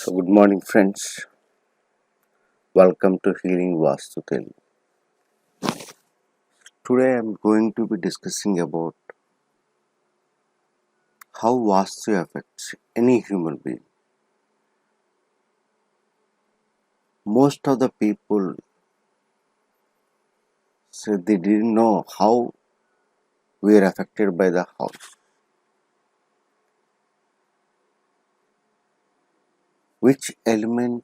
So, good morning, friends. Welcome to Healing Vastu Telugu. Today, I am going to be discussing about how Vastu affects any human being. Most of the people said they didn't know how we are affected by the house. Which element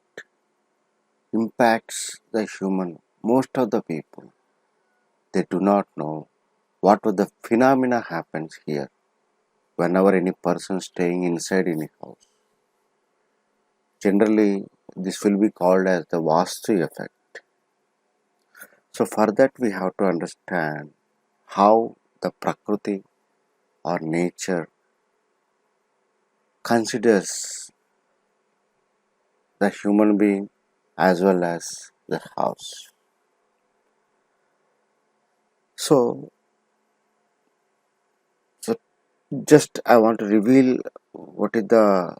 impacts the human? Most of the people they do not know what the phenomena happens here whenever any person staying inside any house. Generally, this will be called as the Vastu effect. So for that we have to understand how the Prakriti or nature considers the human being as well as the house. So, so just I want to reveal what is the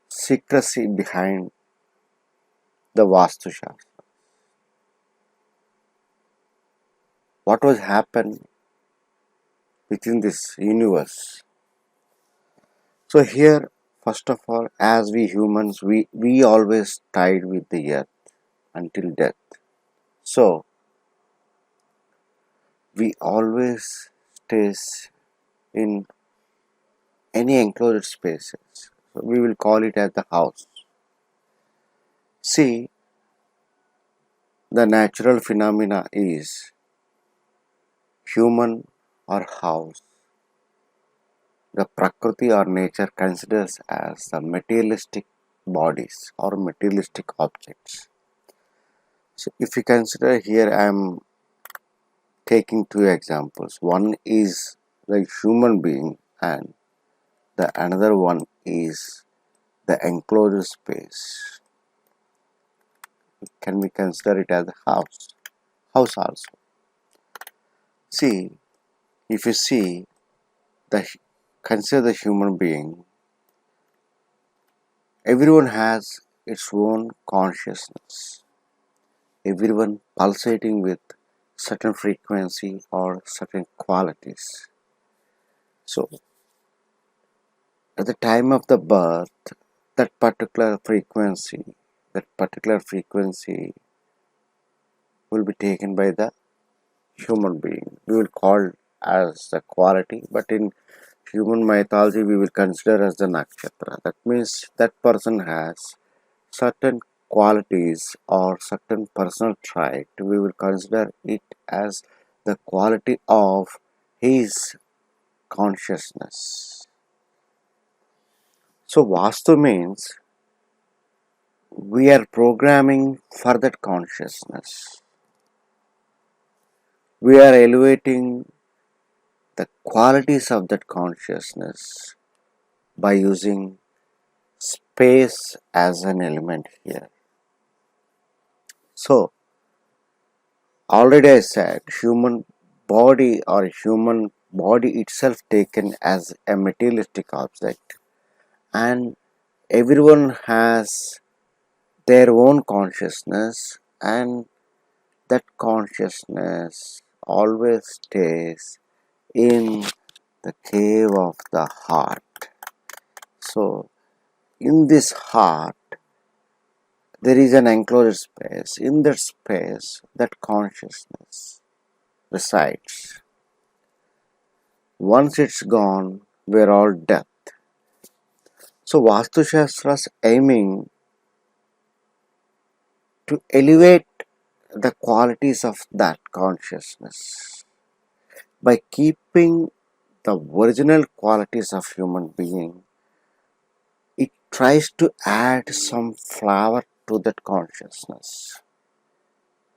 secrecy behind the Vastu Shastra. What was happened within this universe. So here, first of all, as we humans, we always tied with the earth until death. So we always stays in any enclosed spaces. So we will call it as the house. See, the natural phenomena is human or house. The Prakriti or nature considers as the materialistic bodies or materialistic objects. So if you consider here, I am taking two examples. One is the human being and the another one is the enclosed space. Can we consider it as a house? House also. See, if you see the consider the human being, everyone has its own consciousness. Everyone pulsating with certain frequency or certain qualities. So at the time of the birth, that particular frequency will be taken by the human being. We will call as the quality, but in human mythology we will consider as the nakshatra. That means that person has certain qualities or certain personal trait. We will consider it as the quality of his consciousness. So Vastu means we are programming for that consciousness. We are elevating the qualities of that consciousness by using space as an element here. So, already I said human body or human body itself taken as a materialistic object, and everyone has their own consciousness, and that consciousness always stays in the cave of the heart. So, in this heart, there is an enclosed space. In that space, that consciousness resides. Once it's gone, we're all dead. So, Vastu Shastra's aiming to elevate the qualities of that consciousness by keeping the original qualities of human being. It tries to add some flavor to that consciousness.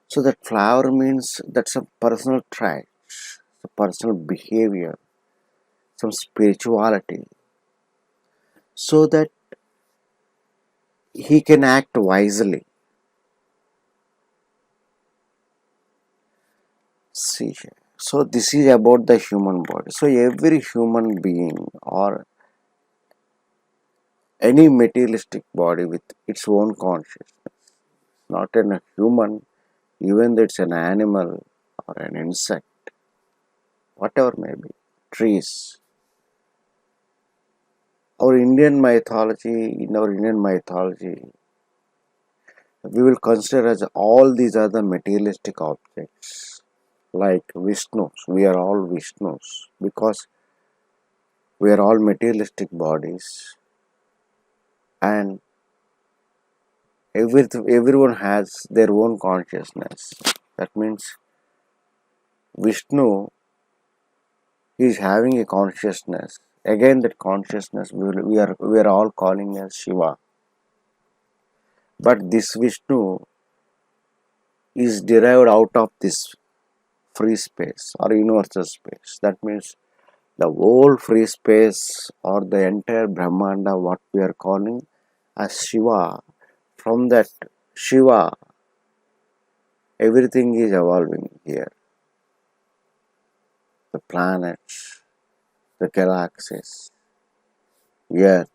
So that flavor means that's a personal trait, a personal behavior, some spirituality, so that he can act wisely. See here. So this is about the human body. So every human being or any materialistic body with its own consciousness, not a human, even though it's an animal or an insect, whatever may be, trees. In our Indian mythology, we will consider as all these other materialistic objects like Vishnus. We are all Vishnus because we are all materialistic bodies, and everyone has their own consciousness. That means Vishnu is having a consciousness. Again, that consciousness we are all calling as Shiva. But this Vishnu is derived out of this free space or universal space. That means the whole free space or the entire Brahmanda, what we are calling as Shiva, from that Shiva, everything is evolving here. The planets, the galaxies, Earth,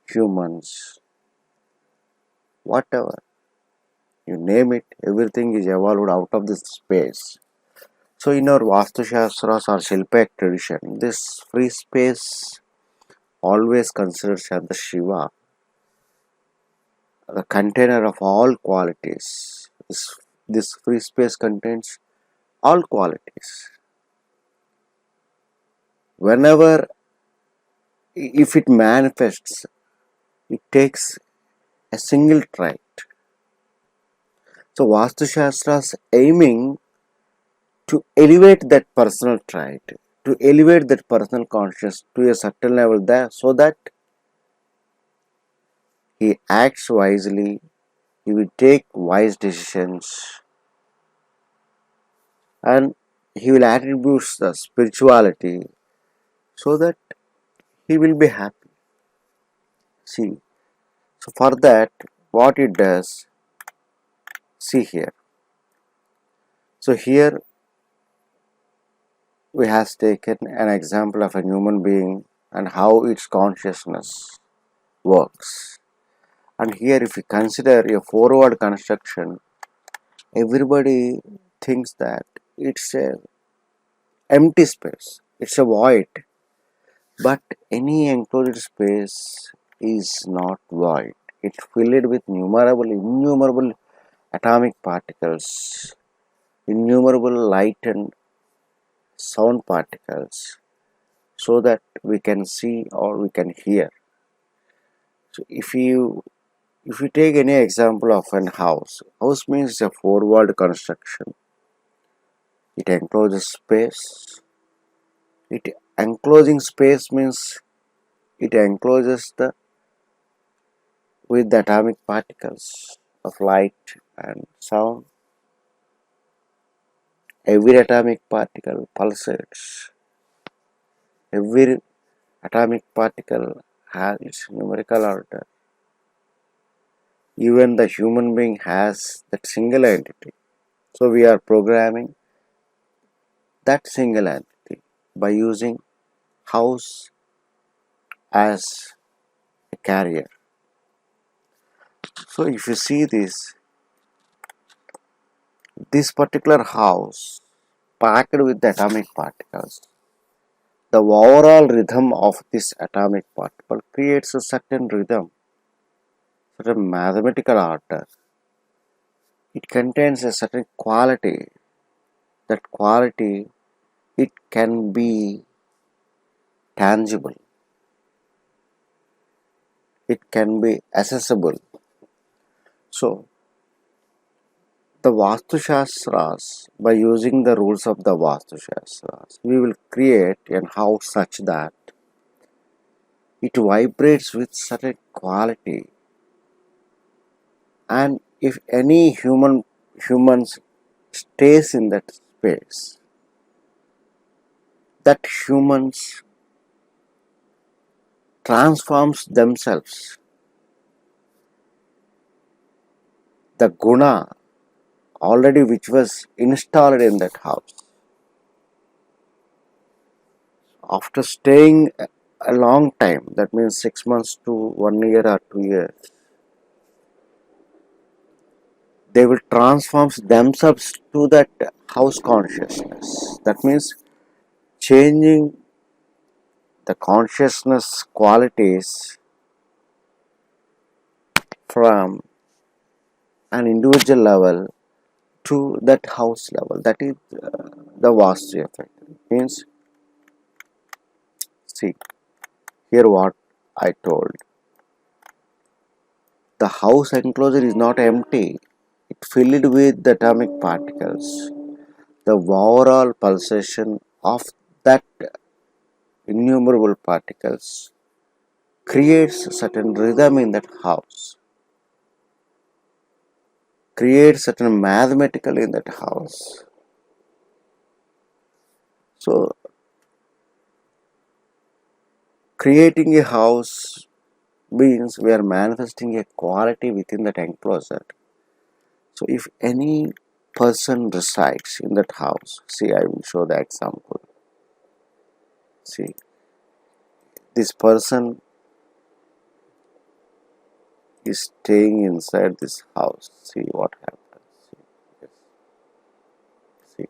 humans, whatever. You name it, everything is evolved out of this space. So in our Vastu Shastras or Shilpak tradition, this free space always considers as the Shiva, the container of all qualities. This free space contains all qualities. Whenever, if it manifests, it takes a single trait. So Vastu Shastras aiming to elevate that personal trait, to elevate that personal consciousness to a certain level there, so that he acts wisely, he will take wise decisions, and he will attribute the spirituality so that he will be happy. See, so for that, what it does, see here. So here we have taken an example of a human being and how its consciousness works. And here, if you consider a forward construction, everybody thinks that it's a empty space, it's a void. But any enclosed space is not void. It's filled with innumerable atomic particles, innumerable light and sound particles, so that we can see or we can hear. So if you take any example of an house means a forward construction. It encloses space. It enclosing space means it encloses with the atomic particles of light and sound. Every atomic particle pulsates. Every atomic particle has its numerical order. Even the human being has that single entity. So we are programming that single entity by using house as a carrier. So if you see this particular house packed with the atomic particles, the overall rhythm of this atomic particle creates a certain rhythm, certain mathematical order. It contains a certain quality. That quality, it can be tangible. It can be accessible. So, the Vastu Shastras, by using the rules of the Vastu Shastras, we will create a house such that it vibrates with certain quality, and if any humans stays in that space, that humans transforms themselves. The guna already which was installed in that house, after staying a long time, that means 6 months to 1 year or 2 years, they will transform themselves to that house consciousness. That means changing the consciousness qualities from an individual level to that house level. That is the Vastu effect. Means, see, here what I told. The house enclosure is not empty. It filled with the atomic particles. The overall pulsation of that innumerable particles creates a certain rhythm in that house, creates certain mathematical in that house. So creating a house means we are manifesting a quality within that enclosure. So if any person resides in that house, see, I will show the example. See, this person is staying inside this house. See what happens. See, yes. See.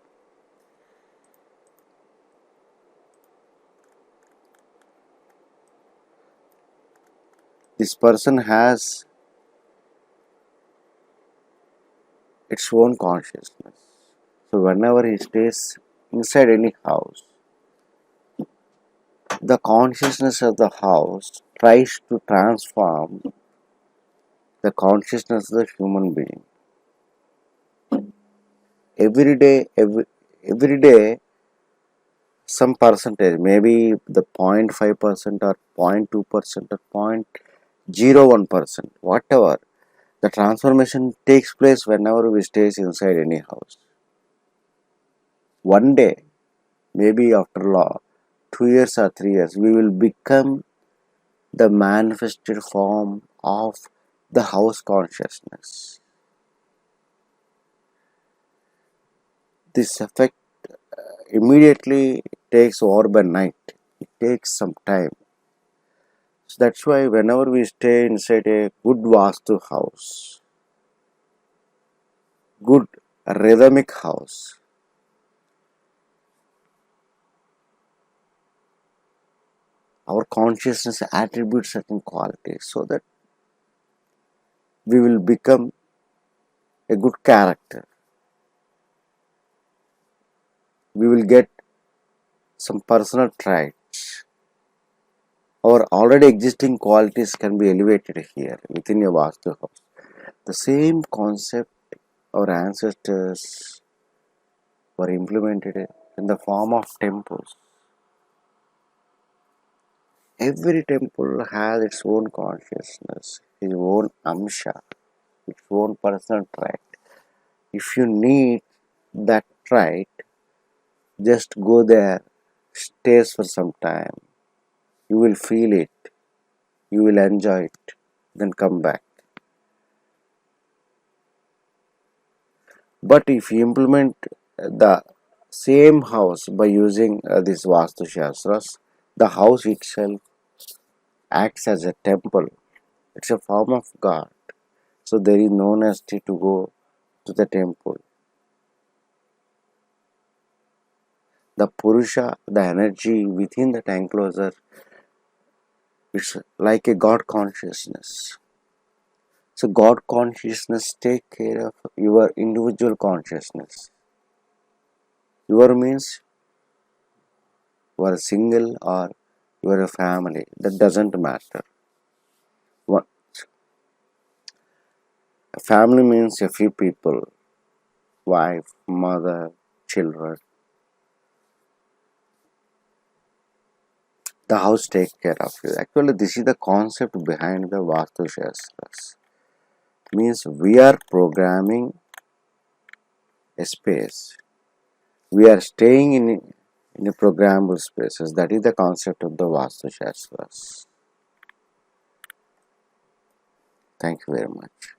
This person has its own consciousness. So whenever he stays inside any house, the consciousness of the house tries to transform the consciousness of the human being. Every day, some percentage, maybe the 0.5% or 0.2% or 0.01%, whatever, the transformation takes place whenever we stay inside any house. One day, maybe after 2 years or 3 years, we will become the manifested form of the house consciousness. This effect immediately takes over by night. It takes some time. So that's why whenever we stay inside a good Vastu house, good rhythmic house, our consciousness attributes certain qualities so that we will become a good character. We will get some personal traits. Our already existing qualities can be elevated here within a Vastu house. The same concept our ancestors were implemented in the form of temples. Every temple has its own consciousness, its own amsha, its own personal trait. If you need that trait, just go there, stay for some time. You will feel it, you will enjoy it, then come back. But if you implement the same house by using this Vastu Shastras, the house itself acts as a temple. It's a form of God. So there is no necessity to go to the temple. The Purusha, the energy within that enclosure, it's like a God consciousness. So God consciousness take care of your individual consciousness. Your means you are single or you are a family. That doesn't matter. What? A family means a few people, wife, mother, children. The house take care of you. Actually, this is the concept behind the Vastu Shastras. Means we are programming a space. We are staying in a programmable spaces. That is the concept of the Vastu Shastras. Thank you very much.